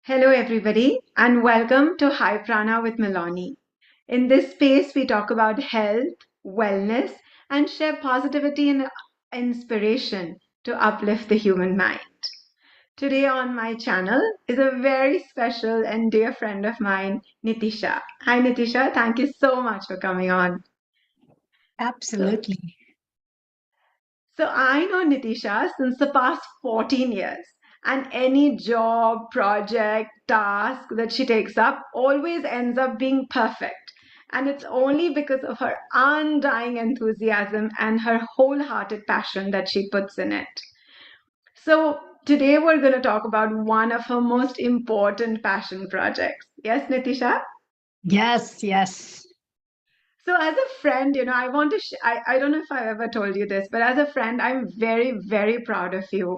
Hello, everybody, and welcome to High Prana with Milani. In this space, we talk about health, wellness, and share positivity and inspiration to uplift the human mind. Today on my channel is a very special and dear friend of mine, Nitisha. Hi, Nitisha. Thank you so much for coming on. So, Absolutely. So I know Nitisha since the past 14 years, and any job, project, task that she takes up always ends up being perfect. And it's only because of her undying enthusiasm and her wholehearted passion that she puts in it. So today we're going to talk about one of her most important passion projects. Yes, Nitisha? Yes, yes. So as a friend, I want to, I don't know if I've ever told you this, but as a friend, I'm very, very proud of you.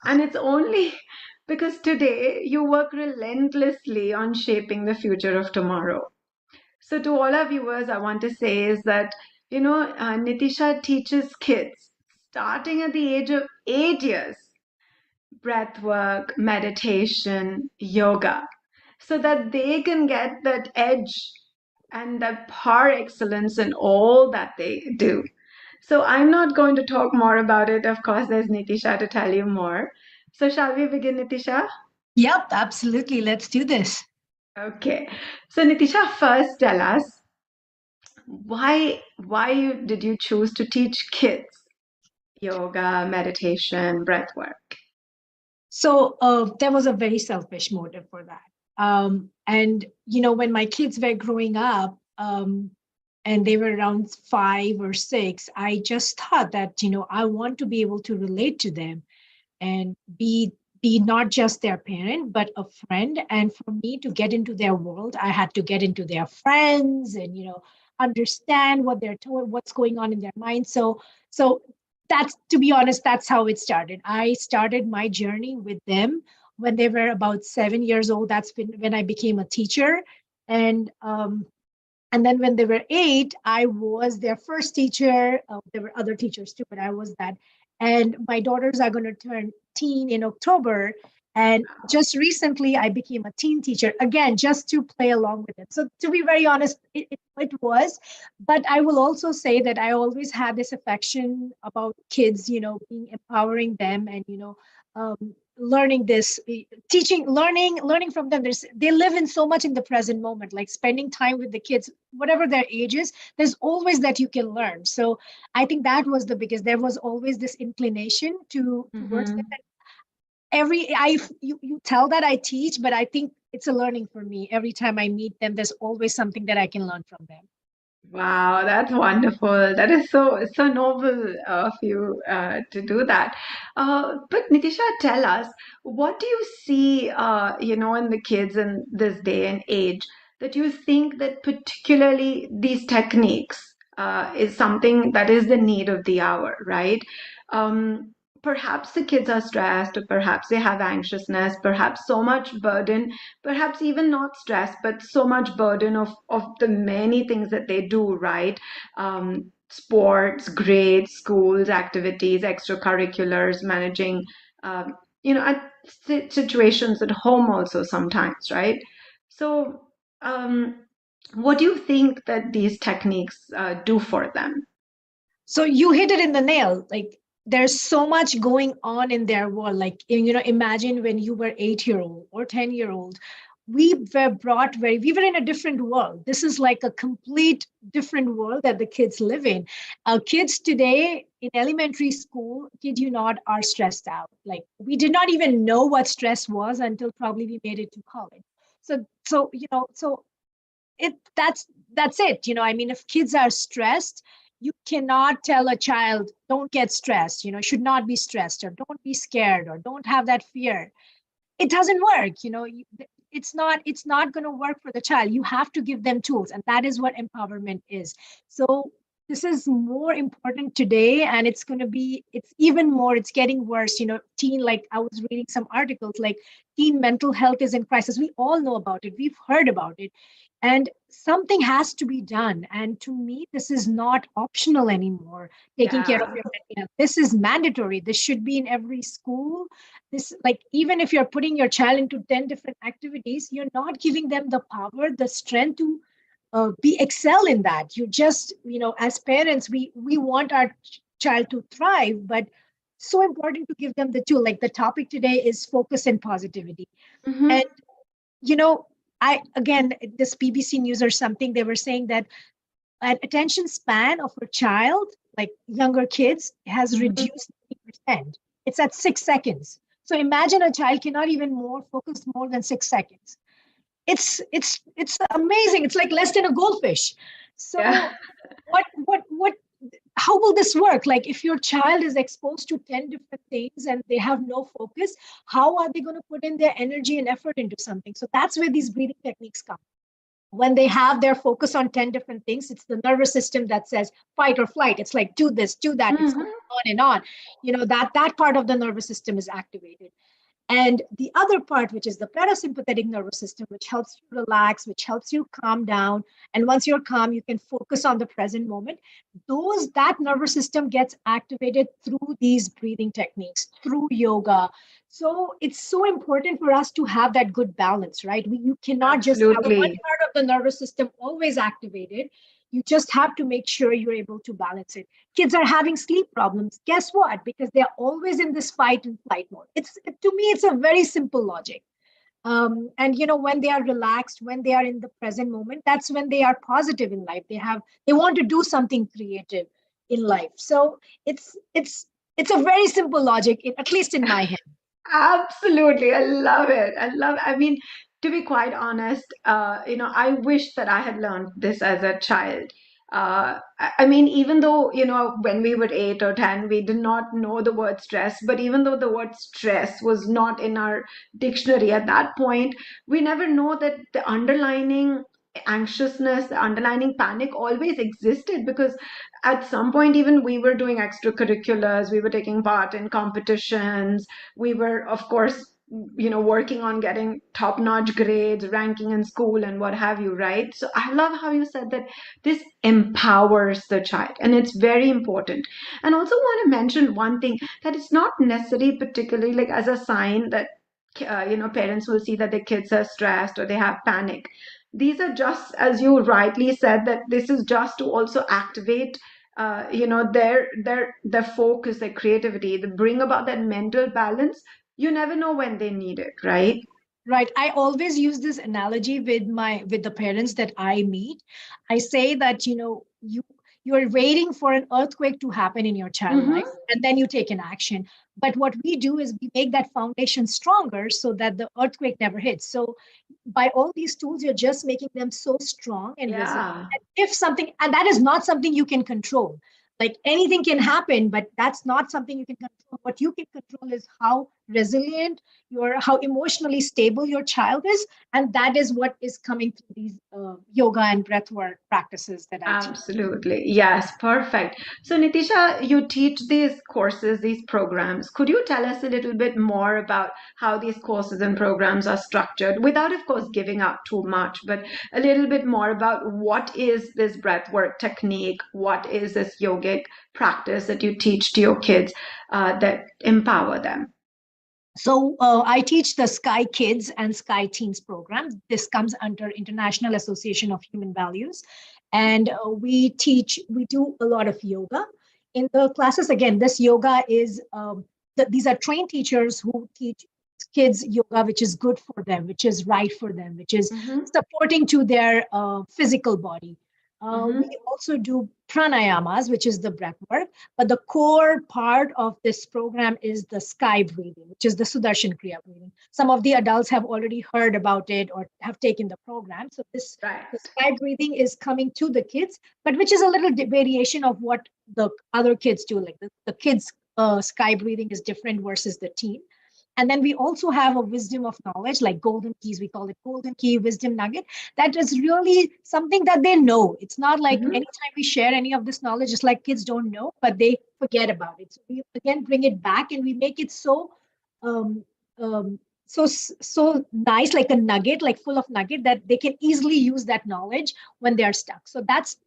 And it's only because today you work relentlessly on shaping the future of tomorrow. So to all our viewers, I want to say is that, Nitisha teaches kids starting at the age of 8 years, breath work, meditation, yoga, so that they can get that edge and that par excellence in all that they do. So I'm not going to talk more about it. Of course, there's Nitisha to tell you more. So shall we begin, Nitisha? Yep, absolutely. Let's do this. Okay. So Nitisha, first tell us did you choose to teach kids yoga, meditation, breath work? There was a very selfish motive for that. When my kids were growing up, and they were around 5 or 6, I just thought that, I want to be able to relate to them and be not just their parent but a friend. And for me to get into their world, I had to get into their friends and understand what they're told, what's going on in their mind. So that's, to be honest, that's how it started. I started my journey with them when they were about 7 years old. That's when I became a teacher. And um, and then when they were 8, I was their first teacher. There were other teachers too, but I was that. And my daughters are going to turn teen in October. And just recently, I became a teen teacher again, just to play along with it. So, to be very honest, it was. But I will also say that I always had this affection about kids, being empowering them and, learning this, teaching, learning from them. They live in so much in the present moment, like spending time with the kids, whatever their age is. There's always that you can learn. So I think that was the biggest. There was always this inclination towards them. Mm-hmm. You tell that I teach, but I think it's a learning for me. Every time I meet them, there's always something that I can learn from them. Wow, that's wonderful. That is so noble of you to do that. But Nitisha, tell us, what do you see, in the kids in this day and age that you think that particularly these techniques is something that is the need of the hour, right? Um, Perhaps the kids are stressed, or perhaps they have anxiousness, perhaps so much burden, perhaps even not stress, but so much burden of the many things that they do, right? Sports, grades, schools, activities, extracurriculars, managing, at situations at home also sometimes, right? So, um, what do you think that these techniques do for them? So you hit it in the nail. Like, there's so much going on in their world. Like, imagine when you were 8-year old or 10-year old. We were in a different world. This is like a complete different world that the kids live in. Kids today in elementary school, kid you not, are stressed out. Like, we did not even know what stress was until probably we made it to college. So it that's it. I mean, if kids are stressed, you cannot tell a child, don't get stressed, should not be stressed, or don't be scared, or don't have that fear. It doesn't work. It's not going to work for the child. You have to give them tools, and that is what empowerment is. So this is more important today, and it's even more, it's getting worse. Teen, like I was reading some articles, like teen mental health is in crisis. We all know about it, we've heard about it, and something has to be done. And to me, this is not optional anymore. Taking care of Yeah. your mental health, this is mandatory. This should be in every school. This, like, even if you're putting your child into 10 different activities, you're not giving them the power, the strength to be excel in that. You just, as parents, we want our child to thrive, but so important to give them the tool. Like the topic today is focus and positivity. And Mm-hmm. you know I, again, this BBC News or something, they were saying that an attention span of a child, like younger kids, has Mm-hmm. reduced 50%. It's at 6 seconds. So imagine a child cannot even more focus more than 6 seconds. It's amazing. It's like less than a goldfish. Yeah. So what how will this work? Like, if your child is exposed to 10 different things and they have no focus, how are they going to put in their energy and effort into something? So that's where these breathing techniques come. When they have their focus on 10 different things, it's the nervous system that says fight or flight. It's like, do this, do that. It's going Mm-hmm. on and on. That part of the nervous system is activated. And the other part, which is the parasympathetic nervous system, which helps you relax, which helps you calm down. And once you're calm, you can focus on the present moment. That nervous system gets activated through these breathing techniques, through yoga. So it's so important for us to have that good balance, right? You cannot just have one Absolutely. part of the nervous system always activated. You just have to make sure you're able to balance it. Kids are having sleep problems. Guess what? Because they're always in this fight and flight mode. To me, it's a very simple logic. And when they are relaxed, when they are in the present moment, that's when they are positive in life. They want to do something creative in life. So it's a very simple logic, at least in my head. Absolutely. I love it. I mean, to be quite honest, I wish that I had learned this as a child. I mean, even though, when we were 8 or 10, we did not know the word stress, but even though the word stress was not in our dictionary at that point, we never know that the underlining anxiousness, the underlining panic always existed, because at some point, even we were doing extracurriculars, we were taking part in competitions, we were, of course, working on getting top notch grades, ranking in school, and what have you, right? So I love how you said that this empowers the child, and it's very important. And also want to mention one thing, that it's not necessarily particularly like as a sign that parents will see that their kids are stressed or they have panic. These are just, as you rightly said, that this is just to also activate their focus, their creativity, to bring about that mental balance. You never know when they need it, right? Right. I always use this analogy with the parents that I meet. I say that, you're waiting for an earthquake to happen in your child life, Mm-hmm. and then you take an action. But what we do is we make that foundation stronger so that the earthquake never hits. So by all these tools, you're just making them so strong and resilient. Yeah. And if something, and that is not something you can control. Like, anything can happen, but that's not something you can control. What you can control is how resilient, how emotionally stable your child is. And that is what is coming through these yoga and breathwork practices that I teach. Absolutely. Yes, perfect. So, Nitisha, you teach these courses, these programs. Could you tell us a little bit more about how these courses and programs are structured, without, of course, giving out too much, but a little bit more about what is this breathwork technique? What is this yogic practice that you teach to your kids that empower them? So I teach the Sky Kids and Sky Teens program. This comes under International Association of Human Values. And we do a lot of yoga in the classes. Again, this yoga is, these are trained teachers who teach kids yoga, which is good for them, which is right for them, which is Mm-hmm. supporting to their physical body. We Mm-hmm. also do pranayamas, which is the breath work. But the core part of this program is the sky breathing, which is the Sudarshan Kriya breathing. Some of the adults have already heard about it or have taken the program. So the Right. sky breathing is coming to the kids, but which is a little variation of what the other kids do. Like the kids' sky breathing is different versus the teen. And then we also have a wisdom of knowledge, like golden keys. We call it golden key, wisdom nugget. That is really something that they know. It's not like Hmm. anytime we share any of this knowledge, it's like kids don't know, but they forget about it. So we again bring it back and we make it so um, um, so nice, like a nugget, like full of nugget, that they can easily use that knowledge when they're stuck. So that's,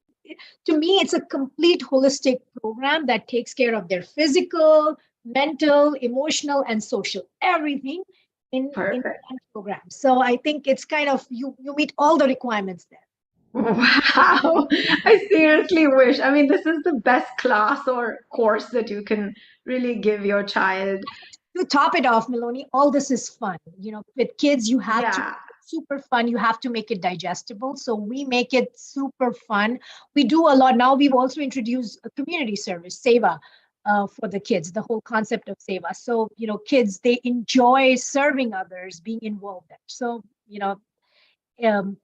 to me, it's a complete holistic program that takes care of their physical, mental, emotional, and social, everything in Perfect. one program. So I think it's kind of, you meet all the requirements there. Wow. I seriously wish. I mean, this is the best class or course that you can really give your child. To top it off, Melanie, all this is fun. With kids, you have to Yeah. make it super fun. You have to make it digestible. So we make it super fun. We do a lot. Now we've also introduced a community service, Seva, for the kids, the whole concept of Seva. So, kids, they enjoy serving others, being involved there. So, um,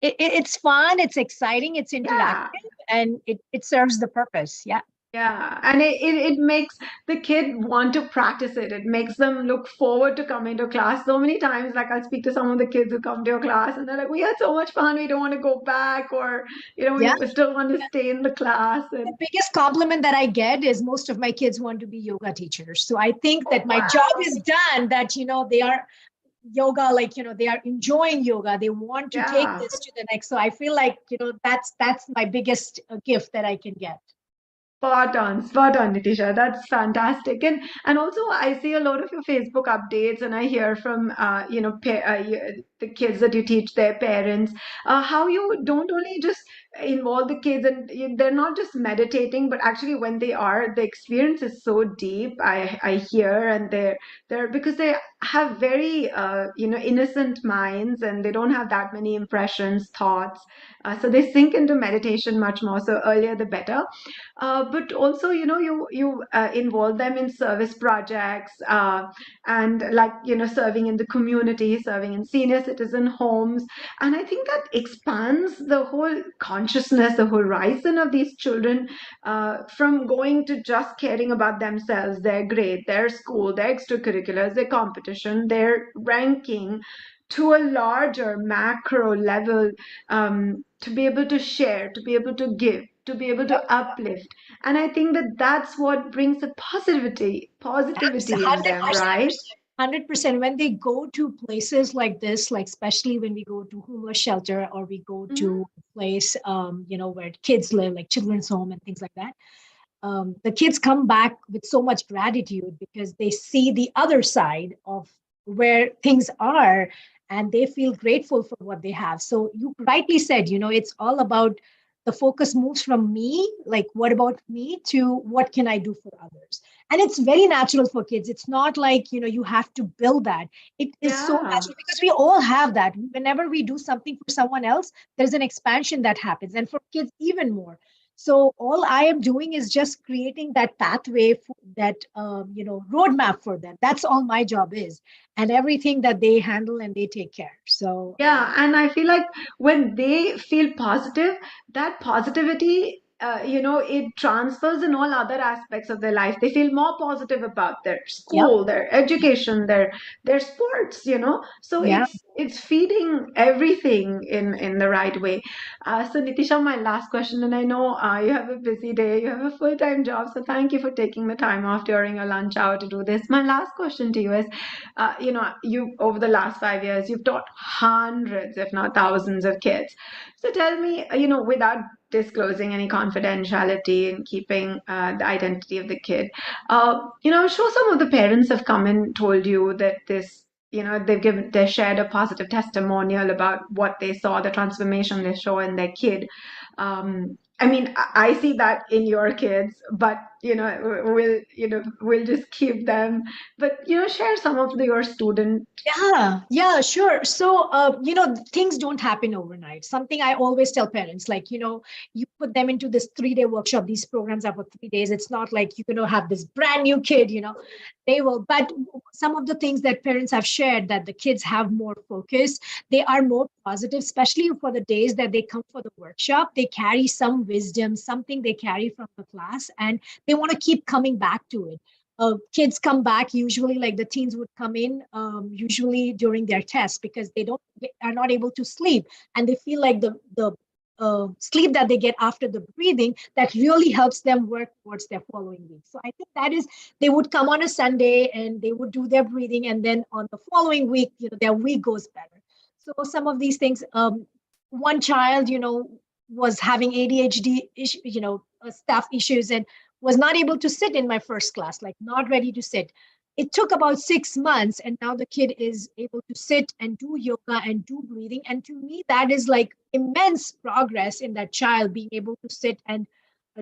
it's fun, it's exciting, it's Yeah. interactive, and it serves the purpose. Yeah. Yeah, and it makes the kid want to practice it. It makes them look forward to coming to class. So many times, like I'll speak to some of the kids who come to your class and they're like, we had so much fun, we don't want to go back, or Yeah. we still want to stay in the class. The And biggest compliment that I get is most of my kids want to be yoga teachers. So I think oh that my job wow. is done, that, they are yoga, like, they are enjoying yoga. They want to take Yeah. this to the next. So I feel like, that's my biggest gift that I can get. Spot on, Nitisha. That's fantastic. And also, I see a lot of your Facebook updates, and I hear from the kids that you teach, their parents, how you don't only just involve the kids, and they're not just meditating, but actually when they are, the experience is so deep. I hear, and they're because they have very innocent minds, and they don't have that many impressions, thoughts, so they sink into meditation much more. So earlier the better. But also, you involve them in service projects, and like serving in the community, serving in senior citizen homes, and I think that expands the whole consciousness, the horizon of these children, from going to just caring about themselves, their grade, their school, their extracurriculars, their competition, their ranking, to a larger macro level, to be able to share, to be able to give, to be able to uplift. And I think that that's what brings a positivity in them, 100%. right? 100%. When they go to places like this, like especially when we go to homeless shelter, or we go Mhm. to a place, where kids live, like children's home and things like that, the kids come back with so much gratitude because they see the other side of where things are, and they feel grateful for what they have. So you rightly said, it's all about, the focus moves from me, like what about me, to what can I do for others. And it's very natural for kids. It's not like, you have to build that. It is so Yeah. natural because we all have that. Whenever we do something for someone else, there's an expansion that happens, and for kids even more. So all I am doing is just creating that pathway, that roadmap for them. That's all my job is, and everything that they handle and they take care. So Yeah, and I feel like when they feel positive, that positivity, it transfers in all other aspects of their life. They feel more positive about their yep, school, their education, their sports. So yeah, it's feeding everything in the right way. So Nitisha, my last question, and I know you have a busy day, you have a full-time job, so thank you for taking the time off during your lunch hour to do this. My last question to you is, you over the last 5 years, you've taught hundreds, if not thousands, of kids. So tell me, without disclosing any confidentiality and keeping the identity of the kid, I'm sure some of the parents have come and told you that this. They shared a positive testimonial about what they saw, the transformation they saw in their kid. I mean, I see that in your kids, but we'll just keep them. But share some of your student. yeah, sure. So, things don't happen overnight. Something I always tell parents, like, you put them into this 3-day workshop. These programs are for 3 days. It's not like you're going to have this brand new kid, they will. But some of the things that parents have shared, that the kids have more focus, they are more positive, especially for the days that they come for the workshop. They carry some wisdom, something they carry from the class, and they want to keep coming back to it. kids come back usually, like the teens would come in usually during their tests because are not able to sleep, and they feel like the sleep that they get after the breathing that really helps them work towards their following week. So I think that is, they would come on a Sunday and they would do their breathing, and then on the following week, their week goes better. So some of these things, one child, was having ADHD staff issues, and was not able to sit in my first class, like not ready to sit. It took about 6 months, and now the kid is able to sit and do yoga and do breathing. And to me, that is like immense progress in that child being able to sit and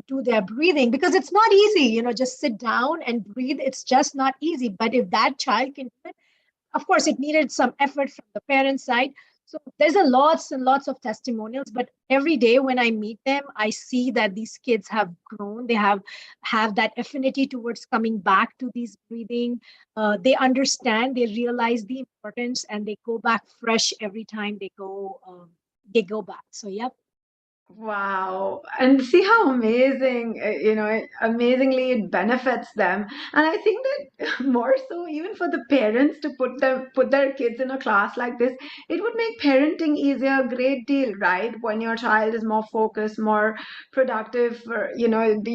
do their breathing, because it's not easy, just sit down and breathe. It's just not easy. But if that child can do it, of course it needed some effort from the parent side. So there's a lots and lots of testimonials, but every day when I meet them, I see that these kids have grown. They have that affinity towards coming back to these breathing. They understand, they realize the importance, and they go back fresh every time they go back. So yeah. Wow. And see how amazing, amazingly it benefits them. And I think that more so even for the parents to put their kids in a class like this, it would make parenting easier a great deal, right? When your child is more focused, more productive, or, you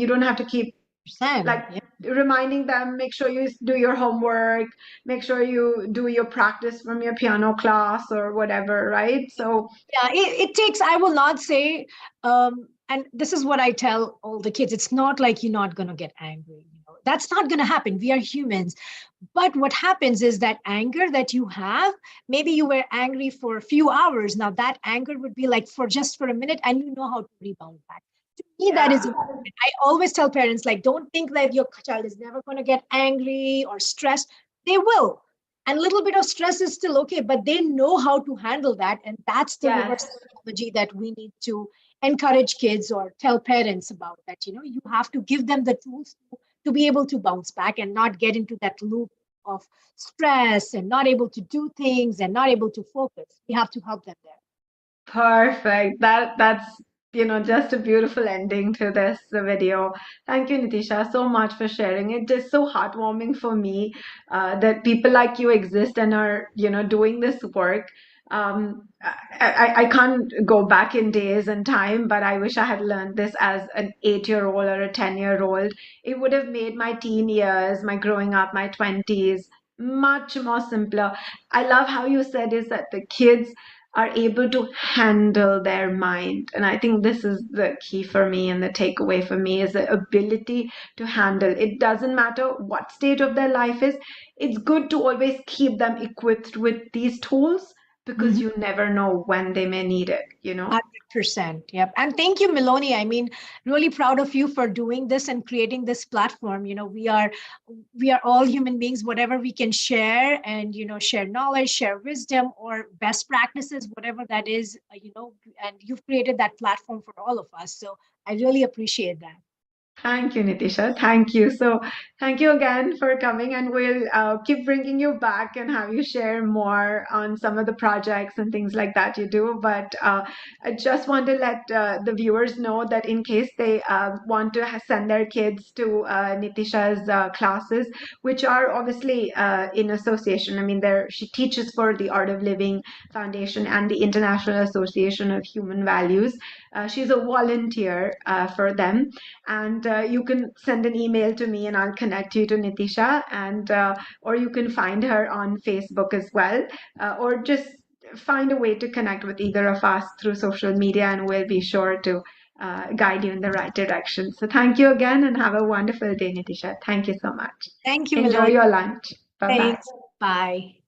don't have to keep Sam, like yeah. reminding them, make sure you do your homework, make sure you do your practice from your piano class or whatever, right? So Yeah, it takes, I will not say, and this is what I tell all the kids, it's not like you're not going to get angry. That's not going to happen. We are humans. But what happens is that anger that you have, maybe you were angry for a few hours. Now that anger would be like for just for a minute, and you know how to rebound back. To me, that is yeah. important. I always tell parents, like, don't think that your child is never going to get angry or stressed. They will. And a little bit of stress is still okay, but they know how to handle that. And that's the Yes. reverse psychology that we need to encourage kids or tell parents about, that, you have to give them the tools to be able to bounce back and not get into that loop of stress and not able to do things and not able to focus. We have to help them there. Perfect. That's just a beautiful ending to this video. Thank you, Nitisha, so much for sharing. It is so heartwarming for me that people like you exist and are doing this work. I can't go back in days and time, but I wish I had learned this as an 8-year-old or a 10-year-old. It would have made my teen years, my growing up, my 20s much more simpler. I love how you said is that the kids are able to handle their mind. And I think this is the key for me, and the takeaway for me is the ability to handle. It doesn't matter what stage of their life is. It's good to always keep them equipped with these tools because Mhm. you never know when they may need it. 100%. Yep. And thank you, Meloni. I mean, really proud of you for doing this and creating this platform. We are all human beings. Whatever we can share and share knowledge, share wisdom, or best practices, whatever that is, and you've created that platform for all of us. So I really appreciate that. Thank you, Nitisha. Thank you. So, thank you again for coming, and we'll keep bringing you back and have you share more on some of the projects and things like that you do. But I just want to let the viewers know that in case they want to send their kids to Nitisha's classes, which are obviously in association. I mean, she teaches for the Art of Living Foundation and the International Association of Human Values. She's a volunteer for them, and you can send an email to me and I'll connect you to Nitisha, and or you can find her on Facebook as well, or just find a way to connect with either of us through social media, and we'll be sure to guide you in the right direction. So thank you again, and have a wonderful day, Nitisha. Thank you so much. Thank you, Enjoy Meloni. your lunch. Bye bye. Thanks. Bye.